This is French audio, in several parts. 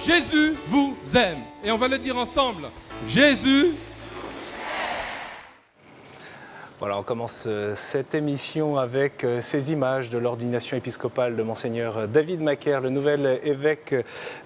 Jésus vous aime. Et on va le dire ensemble. Jésus. Voilà, on commence cette émission avec ces images de l'ordination épiscopale de Monseigneur David Macaire, le nouvel évêque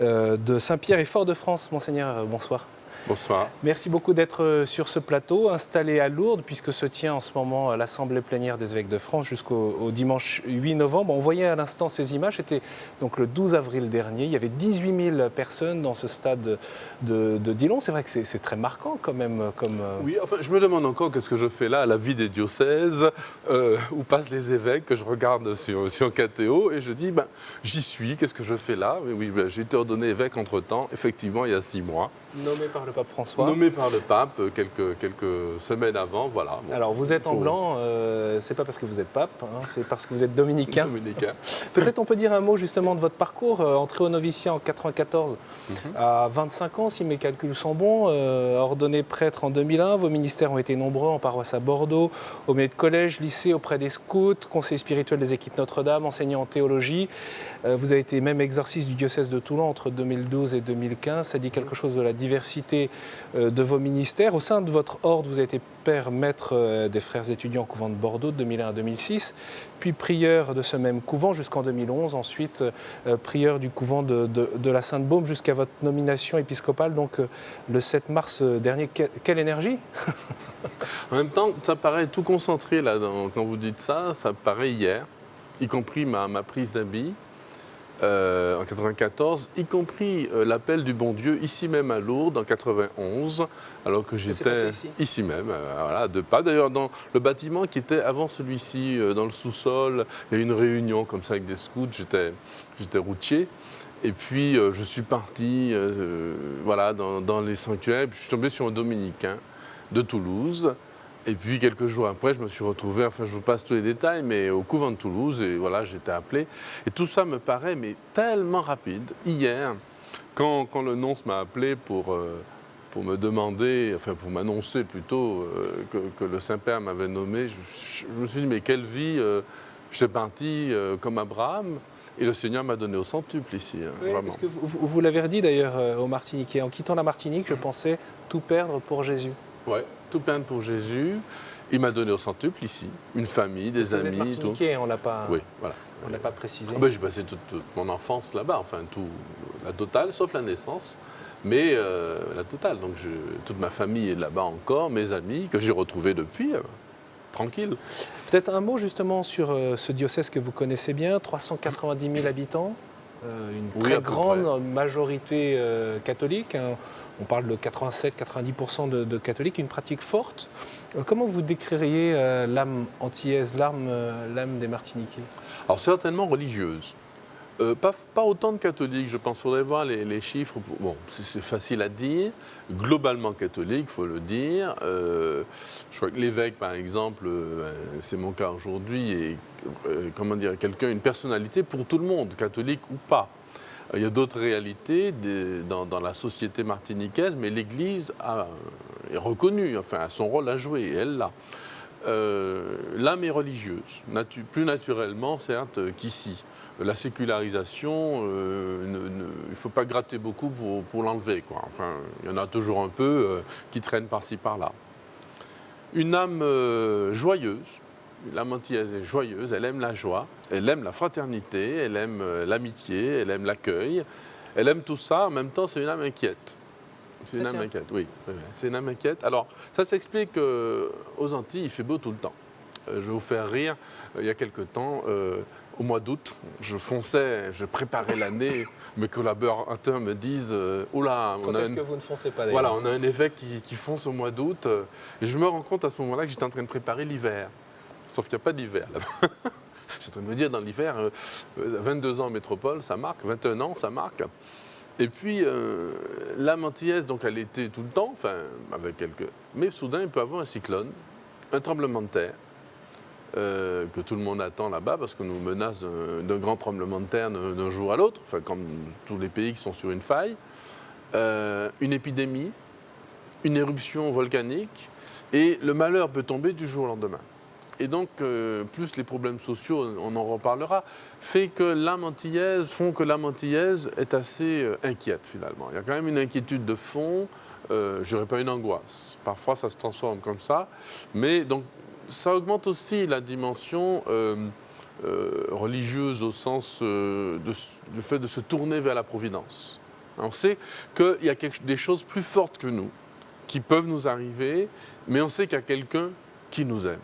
de Saint-Pierre et Fort-de-France. Monseigneur, bonsoir. Bonsoir. Merci beaucoup d'être sur ce plateau, installé à Lourdes, puisque se tient en ce moment l'Assemblée plénière des évêques de France jusqu'au dimanche 8 novembre. On voyait à l'instant ces images, c'était donc le 12 avril dernier. Il y avait 18 000 personnes dans ce stade de Dillon. C'est vrai que c'est très marquant quand même. Oui, enfin, je me demande encore qu'est-ce que je fais là à la vie des diocèses, où passent les évêques, que je regarde sur KTO, et je dis, j'y suis, qu'est-ce que je fais là? Mais oui, j'ai été ordonné évêque entre-temps, effectivement, il y a 6 mois. Nommé par le pape François. Nommé par le pape quelques semaines avant, voilà. Bon, alors vous êtes en blanc, c'est pas parce que vous êtes pape, hein, c'est parce que vous êtes dominicain. Dominicain. Peut-être on peut dire un mot justement de votre parcours, entré au noviciat en 94, à 25 ans si mes calculs sont bons, ordonné prêtre en 2001, vos ministères ont été nombreux en paroisse à Bordeaux, au milieu de collège, lycée, auprès des scouts, conseiller spirituel des équipes Notre-Dame, enseignant en théologie. Vous avez été même exorciste du diocèse de Toulon entre 2012 et 2015, ça dit quelque chose de la diversité de vos ministères. Au sein de votre ordre, vous avez été père maître des frères étudiants au couvent de Bordeaux de 2001 à 2006, puis prieur de ce même couvent jusqu'en 2011, ensuite prieur du couvent de la Sainte-Baume jusqu'à votre nomination épiscopale, donc le 7 mars dernier. Quelle énergie! En même temps, ça paraît tout concentré là, quand vous dites ça paraît hier, y compris ma prise d'habit. En 94, y compris l'appel du bon Dieu ici même à Lourdes en 91, alors que j'étais ici même, voilà, à 2 pas. D'ailleurs, dans le bâtiment qui était avant celui-ci, dans le sous-sol, il y a eu une réunion comme ça avec des scouts, j'étais routier. Et puis, je suis parti voilà, dans les sanctuaires, puis je suis tombé sur un dominicain de Toulouse. Et puis, quelques jours après, je me suis retrouvé, enfin, je vous passe tous les détails, mais au couvent de Toulouse, et voilà, j'étais appelé. Et tout ça me paraît mais tellement rapide. Hier, quand le nonce m'a appelé pour me demander, enfin, pour m'annoncer plutôt que le Saint-Père m'avait nommé, je me suis dit, mais quelle vie, j'étais parti comme Abraham. Et le Seigneur m'a donné au centuple ici. Oui, vraiment. parce que vous l'avez redit d'ailleurs aux Martiniquais. En quittant la Martinique, je pensais tout perdre pour Jésus. Oui, tout plein pour Jésus. Il m'a donné au centuple ici, une famille, des parce que amis. Vous êtes Martiniquais, tout. on l'a pas. Oui, voilà. On l'a pas précisé. J'ai passé toute mon enfance là-bas, enfin la totale, sauf la naissance, mais la totale. Donc toute ma famille est là-bas encore, mes amis que j'ai retrouvés depuis, tranquille. Peut-être un mot justement sur ce diocèse que vous connaissez bien, 390 000 habitants, une très grande majorité catholique. Hein. On parle de 87-90% de catholiques, une pratique forte. Comment vous décririez l'âme antillaise, l'âme des Martiniquais? Alors certainement religieuse. Pas autant de catholiques, je pense. Il faudrait voir les chiffres. Bon, c'est facile à dire. Globalement catholique, il faut le dire. Je crois que l'évêque, par exemple, c'est mon cas aujourd'hui, est comment dire, une personnalité pour tout le monde, catholique ou pas. Il y a d'autres réalités dans la société martiniquaise, mais l'Église est reconnue, enfin, a son rôle à jouer, et elle l'a. L'âme est religieuse, plus naturellement, certes, qu'ici. La sécularisation, il ne faut pas gratter beaucoup pour l'enlever, quoi. Enfin, il y en a toujours un peu qui traînent par-ci, par-là. Une âme joyeuse. L'âme antillaise est joyeuse, elle aime la joie, elle aime la fraternité, elle aime l'amitié, elle aime l'accueil, elle aime tout ça. En même temps, c'est une âme inquiète. C'est une âme inquiète, oui. C'est une âme inquiète. Alors, ça s'explique qu'aux Antilles, il fait beau tout le temps. Je vais vous faire rire. Il y a quelque temps, au mois d'août, je préparais l'année. Mes collaborateurs me disent oula, quand est-ce que vous ne foncez pas d'ailleurs? Voilà, on a un évêque qui fonce au mois d'août. Et je me rends compte à ce moment-là que j'étais en train de préparer l'hiver. Sauf qu'il n'y a pas d'hiver là-bas. J'étais en train de me dire, dans l'hiver, 22 ans en métropole, ça marque, 21 ans, ça marque. Et puis, l'âme antillaise, donc elle était tout le temps, enfin, avec quelques... Mais soudain, il peut y avoir un cyclone, un tremblement de terre, que tout le monde attend là-bas, parce qu'on nous menace d'un grand tremblement de terre d'un jour à l'autre, enfin, comme tous les pays qui sont sur une faille, une épidémie, une éruption volcanique, et le malheur peut tomber du jour au lendemain. et donc plus les problèmes sociaux, on en reparlera, font que l'âme antillaise est assez inquiète finalement. Il y a quand même une inquiétude de fond, je dirais pas une angoisse. Parfois ça se transforme comme ça, mais donc ça augmente aussi la dimension religieuse au sens du fait de se tourner vers la providence. On sait qu'il y a des choses plus fortes que nous qui peuvent nous arriver, mais on sait qu'il y a quelqu'un qui nous aime.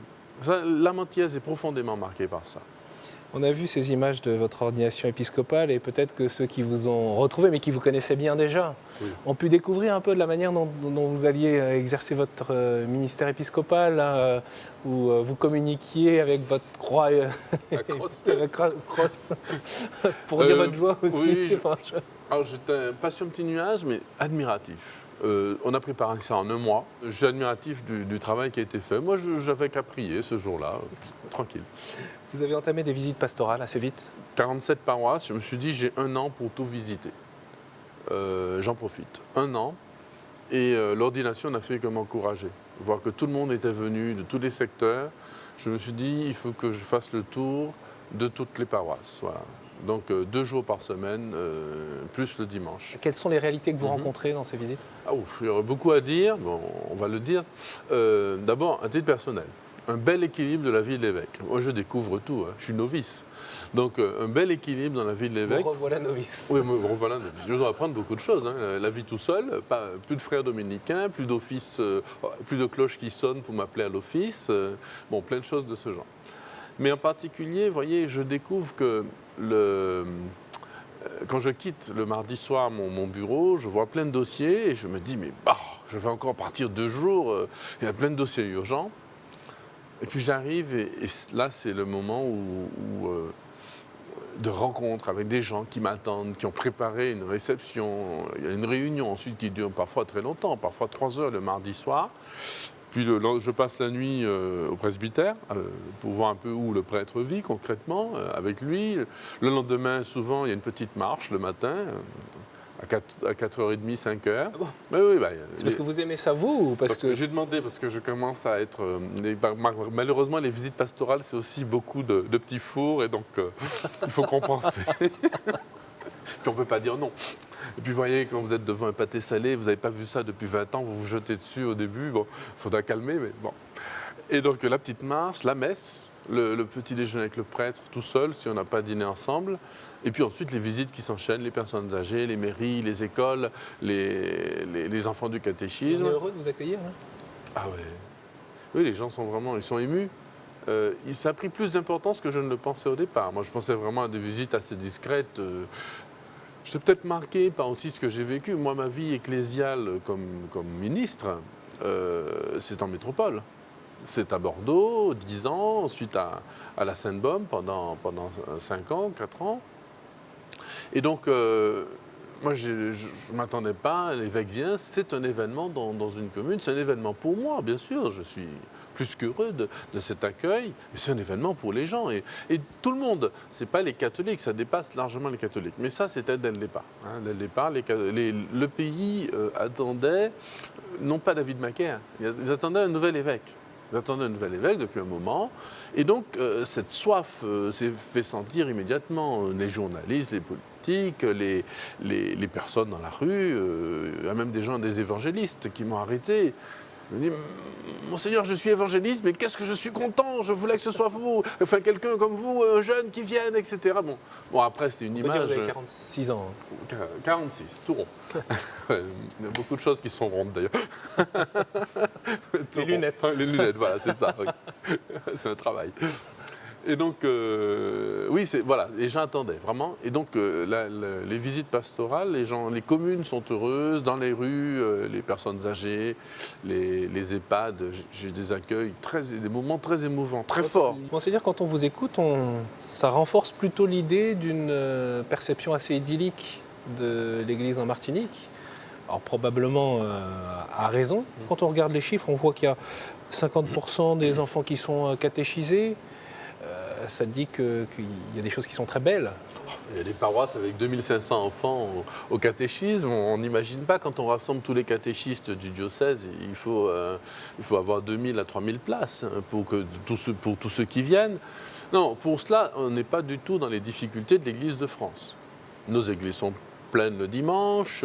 L'âme antillaise est profondément marquée par ça. On a vu ces images de votre ordination épiscopale et peut-être que ceux qui vous ont retrouvé, mais qui vous connaissaient bien déjà, ont pu découvrir un peu de la manière dont vous alliez exercer votre ministère épiscopal, là, où vous communiquiez avec votre croix, La crosse. la crosse, pour dire votre joie aussi. Oui, alors j'étais un patient petit nuage, mais admiratif. On a préparé ça en un mois. Je suis admiratif du travail qui a été fait. Moi, j'avais qu'à prier ce jour-là, tranquille. Vous avez entamé des visites pastorales assez vite. 47 paroisses, je me suis dit, j'ai 1 an pour tout visiter. J'en profite. 1 an. Et l'ordination n'a fait que m'encourager. Voir que tout le monde était venu de tous les secteurs. Je me suis dit, il faut que je fasse le tour de toutes les paroisses. Voilà. Donc 2 jours par semaine, plus le dimanche. Quelles sont les réalités que vous rencontrez dans ces visites? Il y aurait beaucoup à dire, bon, on va le dire. D'abord, un titre personnel. Un bel équilibre de la vie de l'évêque. Moi, je découvre tout, hein. Je suis novice. Donc, un bel équilibre dans la vie de l'évêque. Vous revoilà novice. Oui, me revoilà novice. Je dois apprendre beaucoup de choses. Hein. La vie tout seul, plus de frères dominicains, plus d'office, plus de cloches qui sonnent pour m'appeler à l'office. Bon, plein de choses de ce genre. Mais en particulier, vous voyez, je découvre que quand je quitte le mardi soir mon bureau, je vois plein de dossiers et je me dis, mais je vais encore partir 2 jours, il y a plein de dossiers urgents. Et puis j'arrive et là, c'est le moment de rencontre avec des gens qui m'attendent, qui ont préparé une réception. Il y a une réunion ensuite qui dure parfois très longtemps, parfois 3 heures le mardi soir. Puis je passe la nuit au presbytère pour voir un peu où le prêtre vit concrètement avec lui. Le lendemain, souvent, il y a une petite marche le matin à 4h30, 5h. Ah bon? Oui, c'est parce que vous aimez ça, vous, ou parce que... J'ai demandé, parce que je commence à être... malheureusement, les visites pastorales, c'est aussi beaucoup de petits fours, et donc il faut compenser. Puis on ne peut pas dire non. Et puis vous voyez, quand vous êtes devant un pâté salé, vous n'avez pas vu ça depuis 20 ans, vous vous jetez dessus au début, bon, il faudra calmer, mais bon. Et donc la petite marche, la messe, le petit déjeuner avec le prêtre, tout seul, si on n'a pas dîné ensemble. Et puis ensuite, les visites qui s'enchaînent, les personnes âgées, les mairies, les écoles, les enfants du catéchisme. On est heureux de vous accueillir, hein? Ah ouais. Oui, les gens sont vraiment, ils sont émus. Ça a pris plus d'importance que je ne le pensais au départ. Moi, je pensais vraiment à des visites assez discrètes. J'étais peut-être marqué par aussi ce que j'ai vécu. Moi, ma vie ecclésiale comme ministre, c'est en métropole. C'est à Bordeaux, 10 ans, ensuite à la Sainte-Baume pendant 5 ans, 4 ans. Et donc, moi, je ne m'attendais pas, l'évêque vient, c'est un événement dans une commune, c'est un événement pour moi, bien sûr, je suis plus qu'heureux de cet accueil, mais c'est un événement pour les gens. Et tout le monde, ce n'est pas les catholiques, ça dépasse largement les catholiques. Mais ça, c'était dès le départ. Hein. Dès le départ, le pays attendait, non pas David Macaire, ils attendaient un nouvel évêque. Ils attendaient un nouvel évêque depuis un moment. Et donc, cette soif s'est fait sentir immédiatement. Les journalistes, les politiques, les personnes dans la rue, il y a même des évangélistes qui m'ont arrêté. Je me dis, Monseigneur, je suis évangéliste, mais qu'est-ce que je suis content, je voulais que ce soit vous, enfin quelqu'un comme vous, un jeune qui vienne, etc. Bon après, c'est une image... Vous avez 46 ans. 46, tout rond. Il y a beaucoup de choses qui sont rondes d'ailleurs. Les lunettes. Les lunettes, voilà, c'est ça. C'est un travail. Et donc, oui, voilà, les gens attendaient, vraiment. Et donc, les visites pastorales, les communes sont heureuses, dans les rues, les personnes âgées, les EHPAD, j'ai des accueils, des moments très émouvants, très forts. Monseigneur, quand on vous écoute, ça renforce plutôt l'idée d'une perception assez idyllique de l'Église en Martinique. Alors, probablement à raison. Quand on regarde les chiffres, on voit qu'il y a 50% des enfants qui sont catéchisés. ça dit qu'il y a des choses qui sont très belles. Il y a des paroisses avec 2500 enfants au catéchisme. On n'imagine pas, quand on rassemble tous les catéchistes du diocèse, il faut avoir 2000 à 3000 places pour tous ceux qui viennent. Non, pour cela, on n'est pas du tout dans les difficultés de l'Église de France. Nos églises sont pleines le dimanche,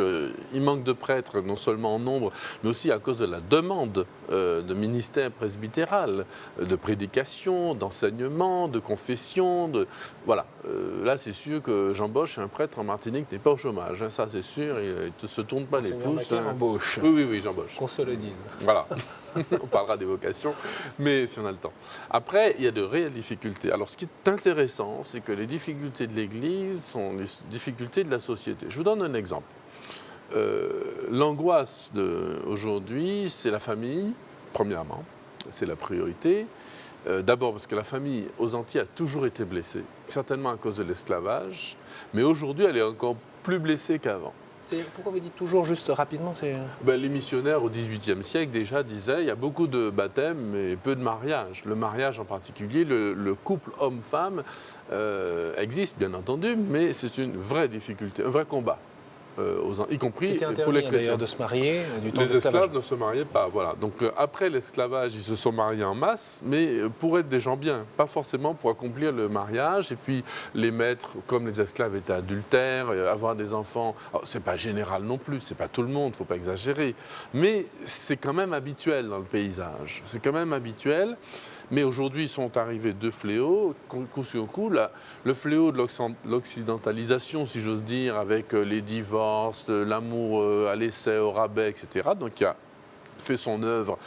il manque de prêtres non seulement en nombre, mais aussi à cause de la demande de ministère presbytéral, de prédication, d'enseignement, de confession. Voilà, là c'est sûr que Jean Bosch, un prêtre en Martinique, n'est pas au chômage, hein, ça c'est sûr, il ne se tourne pas les pouces. Jean Bosch. Oui, Jean Bosch. Qu'on se le dise. Voilà. On parlera des vocations, mais si on a le temps. Après, il y a de réelles difficultés. Alors, ce qui est intéressant, c'est que les difficultés de l'Église sont les difficultés de la société. Je vous donne un exemple. L'angoisse aujourd'hui, c'est la famille, premièrement. C'est la priorité. D'abord parce que la famille aux Antilles a toujours été blessée, certainement à cause de l'esclavage, mais aujourd'hui, elle est encore plus blessée qu'avant. Pourquoi vous dites toujours, juste rapidement, Les missionnaires au XVIIIe siècle déjà disaient il y a beaucoup de baptêmes mais peu de mariages. Le mariage en particulier, le couple homme-femme existe bien entendu, mais c'est une vraie difficulté, un vrai combat. Y compris pour les chrétiens. De se marier du temps de Les esclaves ne se mariaient pas, voilà. Donc après l'esclavage, ils se sont mariés en masse, mais pour être des gens bien, pas forcément pour accomplir le mariage. Et puis les maîtres, comme les esclaves étaient adultères, avoir des enfants, c'est pas général non plus, c'est pas tout le monde, faut pas exagérer, mais c'est quand même habituel dans le paysage. C'est quand même habituel. Mais aujourd'hui, sont arrivés deux fléaux, coup sur coup. Le fléau de l'occidentalisation, si j'ose dire, avec les divorces, l'amour à l'essai, au rabais, etc. Donc, qui a fait son œuvre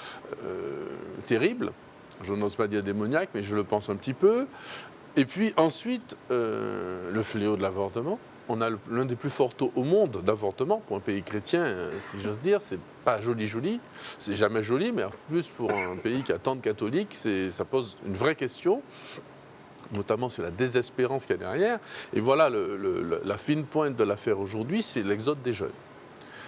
terrible. Je n'ose pas dire démoniaque, mais je le pense un petit peu. Et puis ensuite, le fléau de l'avortement. On a l'un des plus forts taux au monde d'avortement pour un pays chrétien, si j'ose dire. C'est pas joli, c'est jamais joli, mais en plus pour un pays qui a tant de catholiques, ça pose une vraie question, notamment sur la désespérance qu'il y a derrière. Et voilà, la fine pointe de l'affaire aujourd'hui, c'est l'exode des jeunes.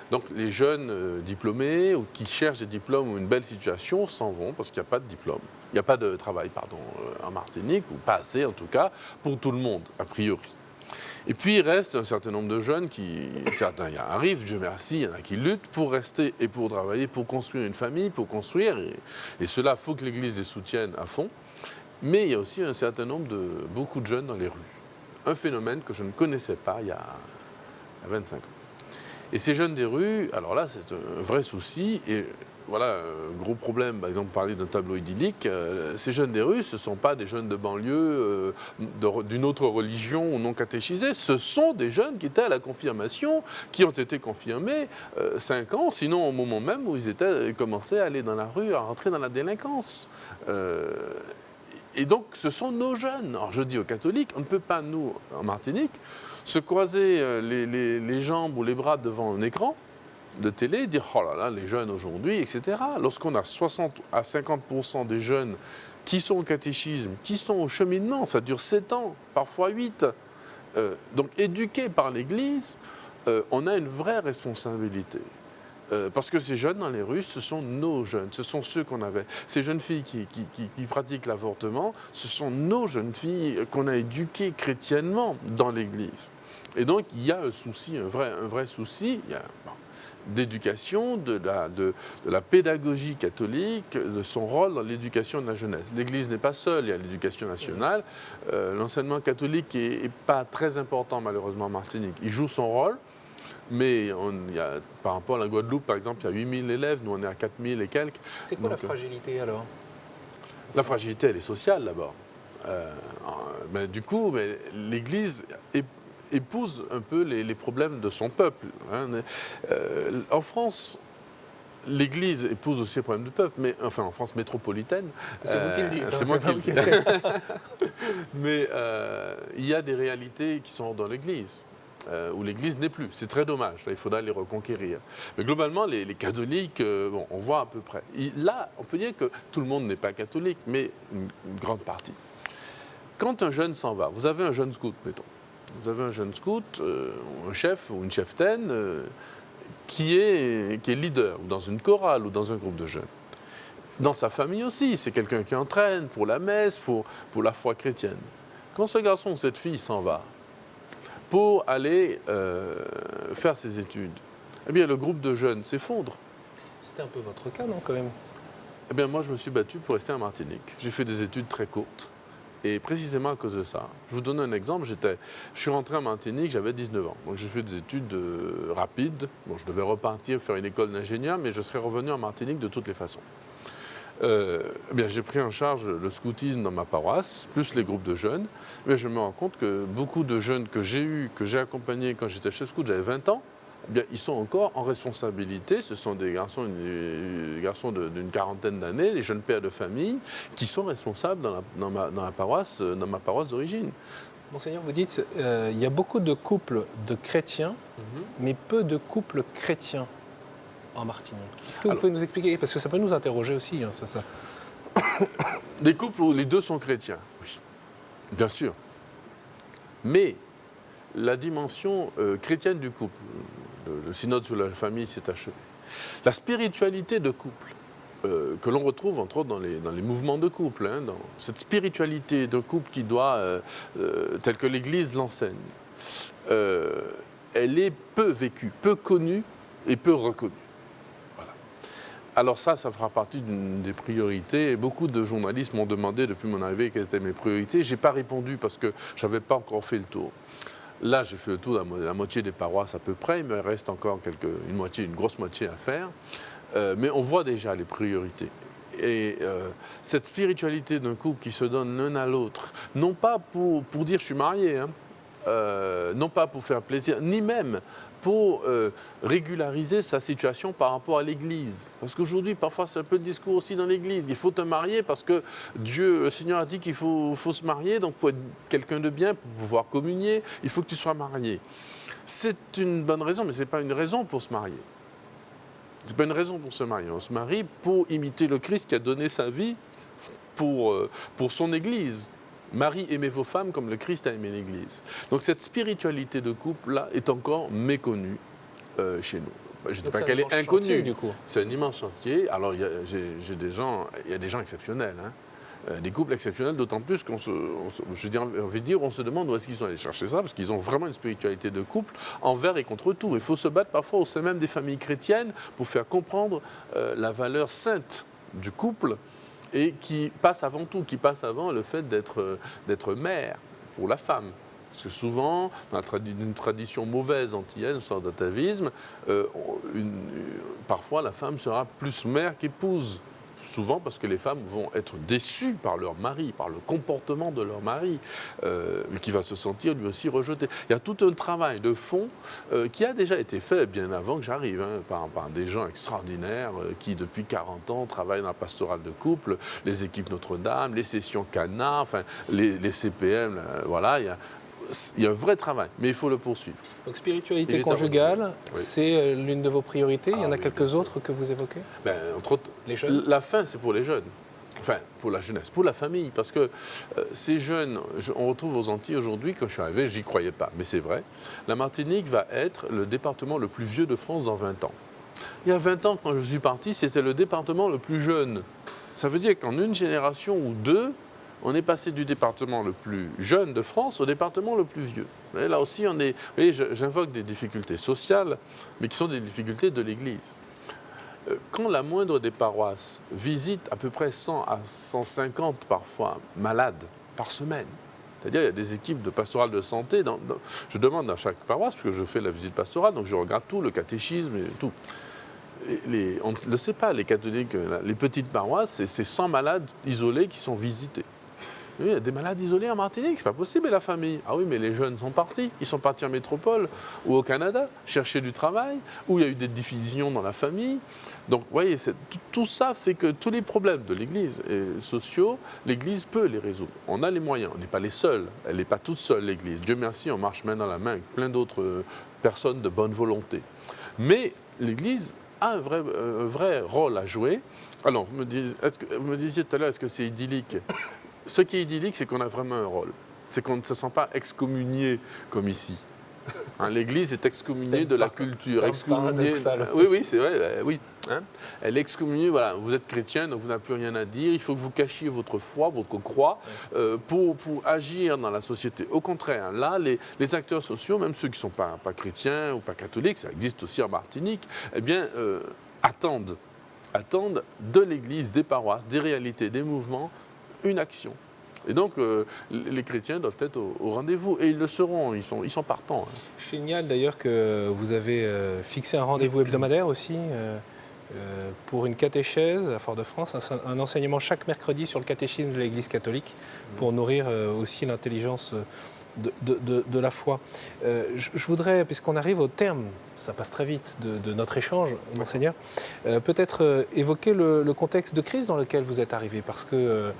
Donc les jeunes diplômés ou qui cherchent des diplômes ou une belle situation s'en vont parce qu'il n'y a pas de diplôme. Il n'y a pas de travail, en Martinique, ou pas assez en tout cas, pour tout le monde, a priori. Et puis il reste un certain nombre de jeunes certains y arrivent, Dieu merci, il y en a qui luttent pour rester et pour travailler, pour construire une famille, pour construire. Et cela, il faut que l'Église les soutienne à fond. Mais il y a aussi un certain nombre beaucoup de jeunes dans les rues. Un phénomène que je ne connaissais pas il y a 25 ans. Et ces jeunes des rues, alors là, c'est un vrai souci. Et voilà, un gros problème, par exemple, parler d'un tableau idyllique. Ces jeunes des rues, ce ne sont pas des jeunes de banlieue, d'une autre religion ou non catéchisés. Ce sont des jeunes qui étaient à la confirmation, qui ont été confirmés 5 ans, sinon au moment même où ils commençaient à aller dans la rue, à rentrer dans la délinquance. Et donc, ce sont nos jeunes. Alors, je dis aux catholiques, on ne peut pas, nous, en Martinique, se croiser les jambes ou les bras devant un écran de télé, dire « oh là là, les jeunes aujourd'hui », etc. Lorsqu'on a 60 à 50% des jeunes qui sont au catéchisme, qui sont au cheminement, ça dure 7 ans, parfois 8, donc éduqués par l'Église, on a une vraie responsabilité. Parce que ces jeunes dans les rues, ce sont nos jeunes, ce sont ceux qu'on avait. Ces jeunes filles qui pratiquent l'avortement, ce sont nos jeunes filles qu'on a éduquées chrétiennement dans l'Église. Et donc, il y a un souci, un vrai souci. Il y a, d'éducation, de la pédagogie catholique, de son rôle dans l'éducation de la jeunesse. L'Église n'est pas seule, il y a l'éducation nationale. L'enseignement catholique n'est pas très important, malheureusement, en Martinique. Il joue son rôle, mais par rapport à la Guadeloupe, par exemple, il y a 8000 élèves, nous on est à 4000 et quelques. C'est quoi la fragilité alors? La fragilité, elle est sociale d'abord. Du coup, l'Église épouse un peu les problèmes de son peuple. En France, l'Église épouse aussi les problèmes du peuple, mais enfin en France métropolitaine. C'est vous qui le dites. C'est moi qui le dis. Mais il y a des réalités qui sont dans l'Église. Où l'Église n'est plus. C'est très dommage. Là, il faudra les reconquérir. Mais globalement, les catholiques, on voit à peu près. Là, on peut dire que tout le monde n'est pas catholique, mais une grande partie. Quand un jeune s'en va, vous avez un jeune scout, mettons. Vous avez un jeune scout, un chef ou une cheftaine qui est leader, ou dans une chorale, ou dans un groupe de jeunes. Dans sa famille aussi, c'est quelqu'un qui entraîne pour la messe, pour la foi chrétienne. Quand ce garçon ou cette fille s'en va pour aller faire ses études, eh bien le groupe de jeunes s'effondre. C'était un peu votre cas, non, quand même? Eh bien moi je me suis battu pour rester en Martinique. J'ai fait des études très courtes. Et précisément à cause de ça. Je vous donne un exemple. Je suis rentré en Martinique, j'avais 19 ans. Donc j'ai fait des études rapides. Bon, je devais repartir faire une école d'ingénieur, mais je serais revenu en Martinique de toutes les façons. Eh bien, j'ai pris en charge le scoutisme dans ma paroisse, plus les groupes de jeunes. Mais je me rends compte que beaucoup de jeunes que j'ai accompagnés quand j'étais chez Scout, j'avais 20 ans, eh bien, ils sont encore en responsabilité. Ce sont des garçons d'une quarantaine d'années, des jeunes pères de famille, qui sont responsables dans ma paroisse d'origine. Monseigneur, vous dites il y a beaucoup de couples de chrétiens, mais peu de couples chrétiens en Martinique. Est-ce que vous pouvez nous expliquer? Parce que ça peut nous interroger aussi, hein, ça. Des couples où les deux sont chrétiens, oui, bien sûr. Mais la dimension chrétienne du couple, le synode sur la famille s'est achevé. La spiritualité de couple, que l'on retrouve entre autres dans les mouvements de couple, hein, dans cette spiritualité de couple qui doit, telle que l'Église l'enseigne, elle est peu vécue, peu connue et peu reconnue. Voilà. Alors ça fera partie d'une des priorités. Beaucoup de journalistes m'ont demandé depuis mon arrivée quelles étaient mes priorités. Je n'ai pas répondu parce que je n'avais pas encore fait le tour. Là, j'ai fait le tour de la moitié des paroisses à peu près. Il me reste encore une grosse moitié à faire. Mais on voit déjà les priorités. Et cette spiritualité d'un couple qui se donne l'un à l'autre, non pas pour dire je suis marié, hein, non pas pour faire plaisir, ni même pour régulariser sa situation par rapport à l'Église. Parce qu'aujourd'hui, parfois, c'est un peu le discours aussi dans l'Église. Il faut te marier parce que le Seigneur a dit qu'il faut se marier, donc pour être quelqu'un de bien, pour pouvoir communier, il faut que tu sois marié. C'est une bonne raison, mais ce n'est pas une raison pour se marier. Ce n'est pas une raison pour se marier. On se marie pour imiter le Christ qui a donné sa vie pour son Église. Marie, aimez vos femmes comme le Christ a aimé l'Église. Donc cette spiritualité de couple-là est encore méconnue chez nous. Je ne dis pas qu'elle est inconnue. C'est un immense chantier. Alors il y a des gens exceptionnels. Hein. Des couples exceptionnels, d'autant plus qu'on se demande où est-ce qu'ils sont allés chercher ça, parce qu'ils ont vraiment une spiritualité de couple envers et contre tout. Il faut se battre parfois au sein même des familles chrétiennes pour faire comprendre la valeur sainte du couple, et qui passe avant tout, qui passe avant le fait d'être mère pour la femme. Parce que souvent, dans une tradition mauvaise antillaise, une sorte d'atavisme, parfois la femme sera plus mère qu'épouse. Souvent parce que les femmes vont être déçues par leur mari, par le comportement de leur mari, qui va se sentir lui aussi rejeté. Il y a tout un travail de fond qui a déjà été fait bien avant que j'arrive, hein, par des gens extraordinaires qui depuis 40 ans travaillent dans la pastorale de couple, les équipes Notre-Dame, les sessions Cana, enfin les CPM, voilà, il y a un vrai travail, mais il faut le poursuivre. Donc spiritualité conjugale, oui. C'est l'une de vos priorités. Il y en a quelques autres que vous évoquez? Entre autres, les jeunes. La fin, c'est pour les jeunes. Enfin, pour la jeunesse, pour la famille. Parce que ces jeunes, on retrouve aux Antilles aujourd'hui, quand je suis arrivé, j'y croyais pas, mais c'est vrai. La Martinique va être le département le plus vieux de France dans 20 ans. Il y a 20 ans, quand je suis parti, c'était le département le plus jeune. Ça veut dire qu'en une génération ou deux, on est passé du département le plus jeune de France au département le plus vieux. Et là aussi, j'invoque des difficultés sociales, mais qui sont des difficultés de l'Église. Quand la moindre des paroisses visite à peu près 100 à 150 parfois malades par semaine, c'est-à-dire il y a des équipes de pastorale de santé, je demande à chaque paroisse, parce que je fais la visite pastorale, donc je regarde tout, le catéchisme et tout. On ne le sait pas, les catholiques, les petites paroisses, c'est 100 malades isolés qui sont visités. Oui, il y a des malades isolés en Martinique, c'est pas possible, et la famille? Ah oui, mais les jeunes sont partis. Ils sont partis en métropole ou au Canada, chercher du travail, où il y a eu des divisions dans la famille. Donc, vous voyez, tout ça fait que tous les problèmes de l'Église et sociaux, l'Église peut les résoudre. On a les moyens, on n'est pas les seuls. Elle n'est pas toute seule, l'Église. Dieu merci, on marche main dans la main avec plein d'autres personnes de bonne volonté. Mais l'Église a un vrai rôle à jouer. Alors, vous me disiez tout à l'heure, est-ce que c'est idyllique? Ce qui est idyllique, c'est qu'on a vraiment un rôle. C'est qu'on ne se sent pas excommunié comme ici. Hein, l'Église est excommuniée de la culture. Excommuniée, paradoxal. oui, c'est vrai, oui. Hein. Elle est excommuniée, voilà, vous êtes chrétien, donc vous n'avez plus rien à dire, il faut que vous cachiez votre foi, votre croix, pour agir dans la société. Au contraire, là, les acteurs sociaux, même ceux qui ne sont pas chrétiens ou pas catholiques, ça existe aussi en Martinique, eh bien, attendent de l'Église, des paroisses, des réalités, des mouvements, une action. Et donc, les chrétiens doivent être au rendez-vous. Et ils le seront, ils sont partants. Hein. Génial d'ailleurs que vous avez fixé un rendez-vous hebdomadaire aussi pour une catéchèse à Fort-de-France, un enseignement chaque mercredi sur le catéchisme de l'Église catholique pour nourrir aussi l'intelligence de la foi. Je voudrais, puisqu'on arrive au terme, ça passe très vite, de notre échange, Monseigneur, peut-être évoquer le contexte de crise dans lequel vous êtes arrivé, parce que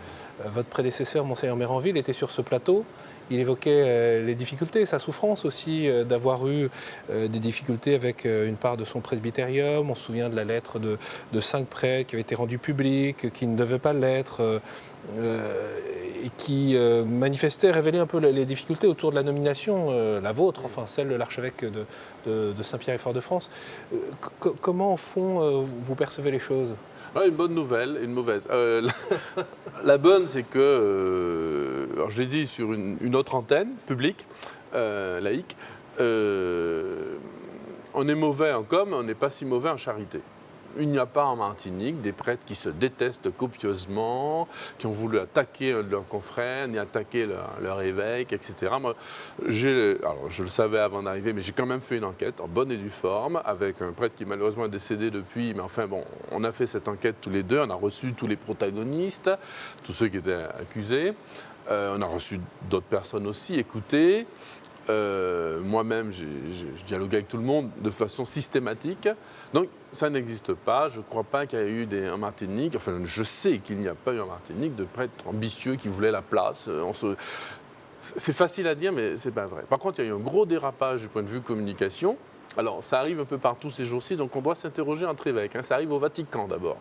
votre prédécesseur, Monseigneur Méranville, était sur ce plateau. Il évoquait les difficultés, sa souffrance aussi d'avoir eu des difficultés avec une part de son presbytérium. On se souvient de la lettre de 5 prêtres qui avait été rendue publique, qui ne devait pas l'être, et qui manifestait, révélait un peu les difficultés autour de la nomination, la vôtre, enfin celle de l'archevêque de Saint-Pierre et Fort-de-France. Comment, au fond, vous percevez les choses ? Ah, une bonne nouvelle et une mauvaise. La bonne, c'est que, alors je l'ai dit sur une autre antenne publique, laïque, on est mauvais en com, on n'est pas si mauvais en charité. Il n'y a pas en Martinique des prêtres qui se détestent copieusement, qui ont voulu attaquer leurs confrères, ni attaquer leur évêque, etc. Moi, alors, je le savais avant d'arriver, mais j'ai quand même fait une enquête en bonne et due forme avec un prêtre qui malheureusement est décédé depuis. Mais enfin bon, on a fait cette enquête tous les deux, on a reçu tous les protagonistes, tous ceux qui étaient accusés. On a reçu d'autres personnes aussi, écoutées. Moi-même, je dialogue avec tout le monde de façon systématique. Donc, ça n'existe pas. Je ne crois pas qu'il y ait eu en Martinique, enfin, je sais qu'il n'y a pas eu en Martinique de prêtres ambitieux qui voulaient la place. C'est facile à dire, mais ce n'est pas vrai. Par contre, il y a eu un gros dérapage du point de vue communication. Alors, ça arrive un peu partout ces jours-ci, donc on doit s'interroger entre évêques. Hein. Ça arrive au Vatican d'abord.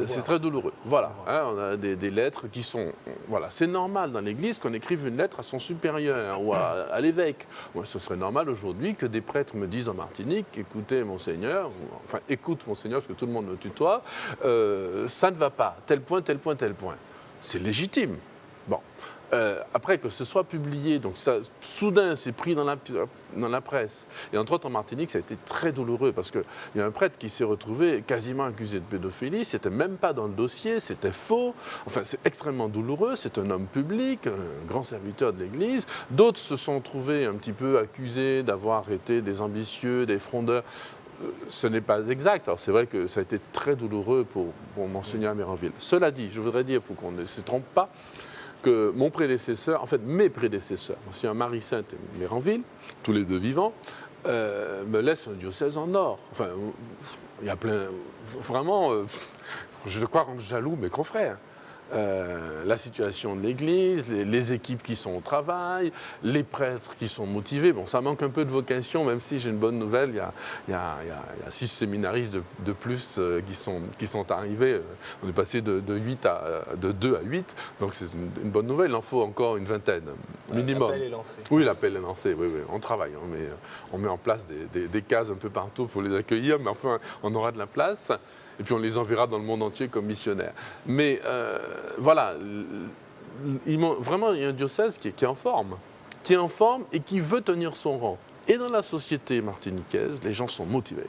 C'est très douloureux. Voilà, hein, on a des lettres qui sont... Voilà, c'est normal dans l'Église qu'on écrive une lettre à son supérieur ou à l'évêque. Moi, ce serait normal aujourd'hui que des prêtres me disent en Martinique, écoutez, Monseigneur, enfin, écoute, Monseigneur, parce que tout le monde me tutoie, ça ne va pas, tel point, tel point, tel point. C'est légitime. Bon. Après que ce soit publié, donc ça, soudain, c'est pris dans la presse. Et entre autres, en Martinique, ça a été très douloureux parce qu'il y a un prêtre qui s'est retrouvé quasiment accusé de pédophilie. C'était même pas dans le dossier, c'était faux. Enfin, c'est extrêmement douloureux. C'est un homme public, un grand serviteur de l'Église. D'autres se sont trouvés un petit peu accusés d'avoir été des ambitieux, des frondeurs. Ce n'est pas exact. Alors, c'est vrai que ça a été très douloureux pour Monseigneur Méranville. Cela dit, je voudrais dire, pour qu'on ne se trompe pas, que mon prédécesseur, en fait mes prédécesseurs, Monseigneur Marie-Sainte et Méranville, tous les deux vivants, me laissent un diocèse en or. Enfin, il y a plein... Vraiment, je crois rendre jaloux mes confrères. La situation de l'Église, les équipes qui sont au travail, les prêtres qui sont motivés. Bon, ça manque un peu de vocation, même si j'ai une bonne nouvelle, il y a 6 séminaristes de plus qui sont arrivés. On est passé de 2 à 8, donc c'est une bonne nouvelle. Il en faut encore une vingtaine, minimum. L'appel est lancé. Oui, l'appel est lancé, oui, on travaille. On met en place des cases un peu partout pour les accueillir, mais enfin, on aura de la place. Et puis on les enverra dans le monde entier comme missionnaires. Mais voilà, vraiment, il y a un diocèse qui est en forme, et qui veut tenir son rang. Et dans la société martiniquaise, les gens sont motivés.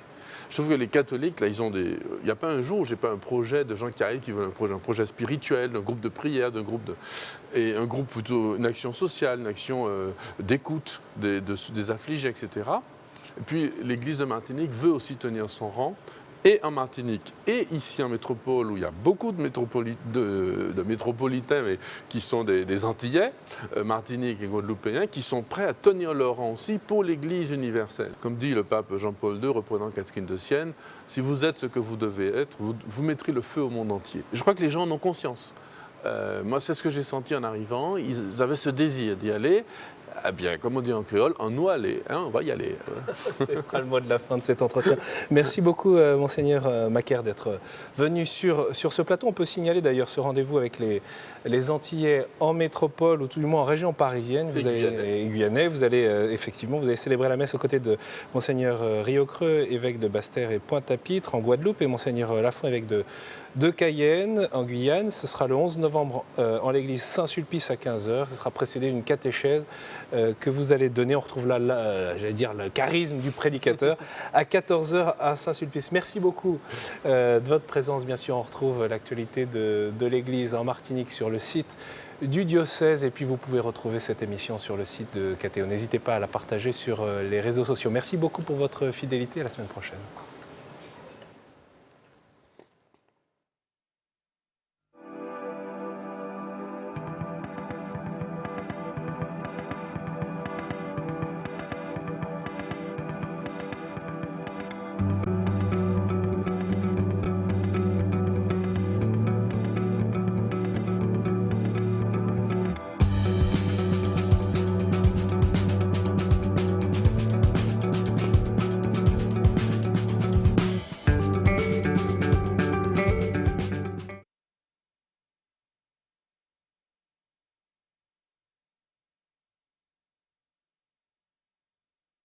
Je trouve que les catholiques, là, il n'y a pas un jour où je n'ai pas un projet de gens qui arrivent, qui veulent un projet spirituel, un groupe de prière, et un groupe plutôt, une action sociale, une action d'écoute des affligés, etc. Et puis l'Église de Martinique veut aussi tenir son rang. Et en Martinique, et ici en métropole, où il y a beaucoup de métropolitains mais qui sont des Antillais, Martinique et Guadeloupéens, qui sont prêts à tenir leur rang aussi pour l'Église universelle. Comme dit le pape Jean-Paul II, reprenant Catherine de Sienne, si vous êtes ce que vous devez être, vous mettrez le feu au monde entier. Je crois que les gens en ont conscience. Moi, c'est ce que j'ai senti en arrivant. Ils avaient ce désir d'y aller. Eh bien, comme on dit en créole, en nous aller, hein, on va y aller. Ce sera le mot de la fin de cet entretien. Merci beaucoup, Monseigneur Macaire, d'être venu sur ce plateau. On peut signaler d'ailleurs ce rendez-vous avec les Antillais en métropole, ou tout du moins en région parisienne. Et Guyanais. Vous allez effectivement, vous allez célébrer la messe aux côtés de Monseigneur Riocreux, évêque de Basse-Terre et Pointe-à-Pitre en Guadeloupe, et Monseigneur Lafont, évêque de Cayenne en Guyane. Ce sera le 11 novembre en l'église Saint-Sulpice à 15h. Ce sera précédé d'une catéchèse que vous allez donner. On retrouve là, j'allais dire, le charisme du prédicateur à 14h à Saint-Sulpice. Merci beaucoup de votre présence. Bien sûr, on retrouve l'actualité de l'église en Martinique sur le site du diocèse, et puis vous pouvez retrouver cette émission sur le site de KTO. N'hésitez pas à la partager sur les réseaux sociaux. Merci beaucoup pour votre fidélité. À la semaine prochaine.